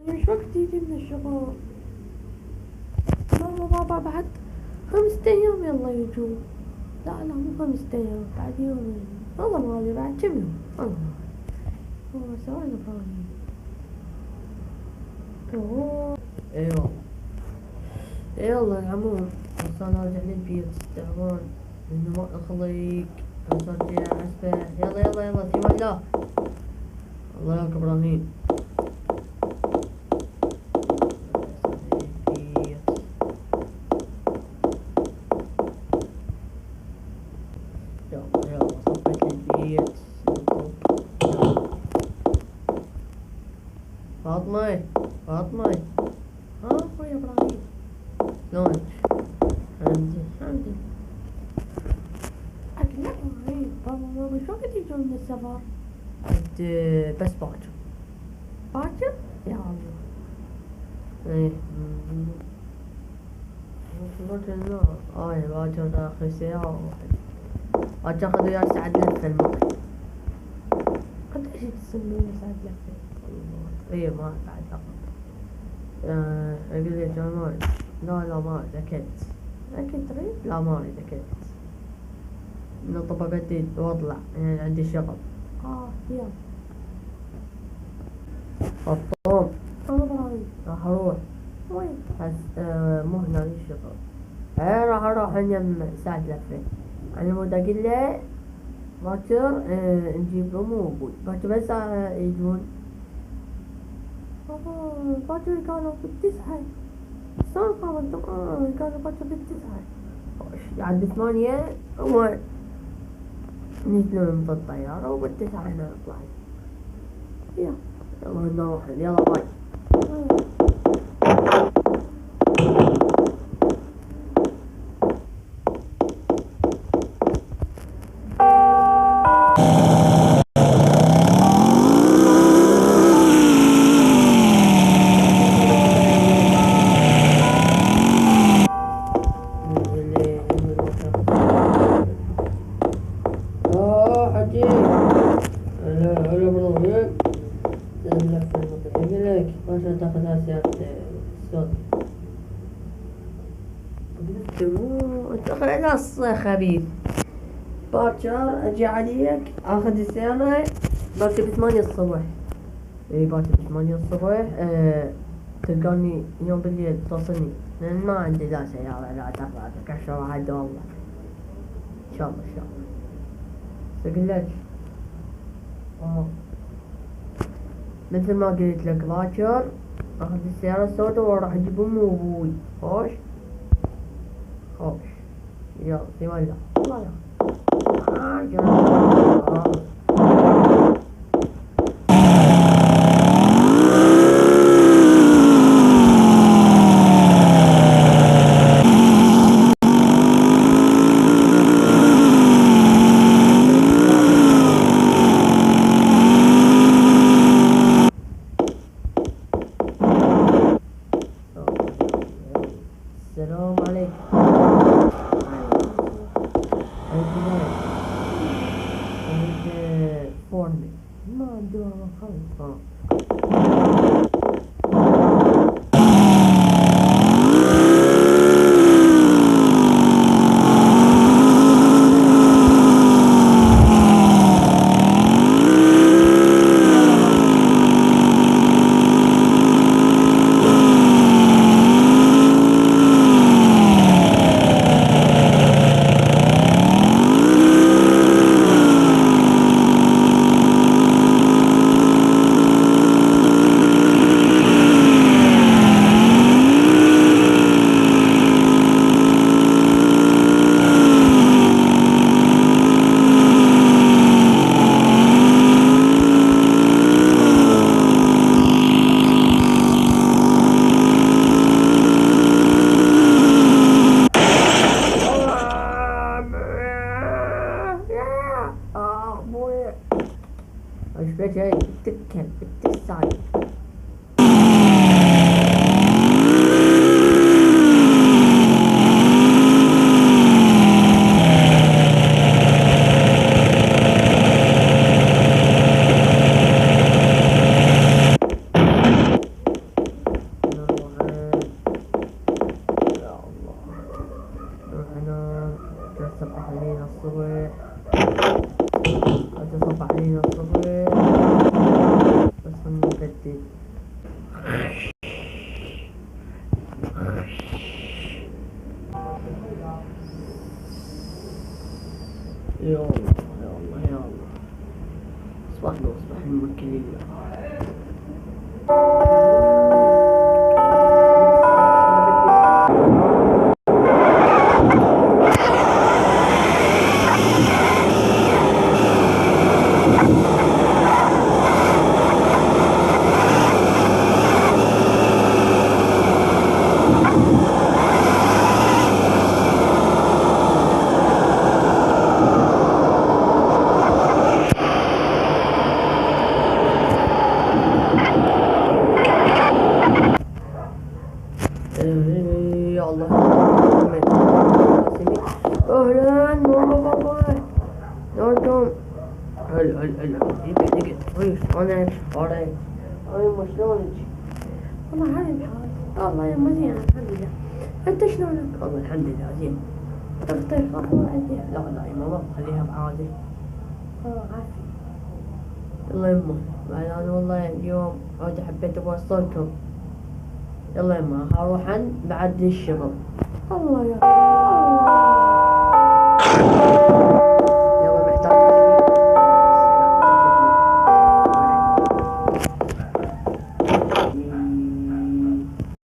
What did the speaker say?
مش وقت يجي من الشغل. ماما بابا بعد 5 أيام يلا يجون. لا لا مو 5 أيام، بعد يومين. والله ما أدري بعد كم يوم، والله ما أدري. هو سؤال إبراهيم. أوه. اي والله. اي والله العموم بس انا ارجع للبيت تعبان لانه ما اخليك. بس ارجع اسبح. يلا يلا يلا في الله. الله ياك ابراهيم. يلا يلا صفيت البيت. فاطمة فاطمة. ها اخوي ابراهيم شلونك؟ عندي اكل ابراهيم. بابا ماما شو قد يجون من السفر؟ عد بس باكر. باكر؟ يا الله. ايه باكر لا باكر اخر ساعة واحد. تاخذ وياك ساعة لفة المغرب. قديش تسمونه ساعة لفة؟ ايه ما بعد اخذ. اقول لك انا ما أريد. لا ما أريد اكلت. اكلت تريد؟ لا ما أريد اكلت. نطب بدي واطلع يعني عندي شغل. يلا. الطوم. ابراهيم راح اروح. وين؟ بس مو هنا الشغل. راح اروح يم ساعة لفة. على مود اقول له باكر نجيب امي وابوي باكر بس يجون. باكر كانوا ب9. شلون قاموا انتم؟ كانوا باكر ب9. يعني ب8 هو نزلوا من الطيارة وب9 احنا نطلع. يلا نروح. يلا باي. حجي هلا هلا ابراهيم. اللفة المطعم لك عشان تاخذها سيارة السود. قلت مو انت نص خبيث. باكر اجي عليك اخذ السيارة باكر ب8 الصبح. اي باكر ب8 الصبح. تلقاني يوم بالليل توصلني لان ما عندي لا سيارة لا تاخذك عشان عاد والله. ان شاء الله ان شاء الله. اقول لك مثل ما قلت لك باكر اخذ السيارة السوداء وراح اجيب امي وابوي. خوش خوش. يلا في ولا الله السلام عليكم. أريد فورمي. ما عندي والله خلص. وش بك جاي بتتكل بتتسايق. يا الله يا الله يا الله. أصبحنا أصبح الملك لله. يا الله. أهلا ماما بابا. نورتم. هلا دقيقة كويس. أنا أوري شلونك؟ والله حالي بحالي. والله يا مزيان الحمد لله. أنت شلونك؟ والله الحمد لله زين. أختك أخبار زين؟ لا يا ماما خليها بعادي. عافية. يلا يما أنا والله اليوم عاد حبيت أوصلكم. يلا يما هروح بعد الشغل. الله يا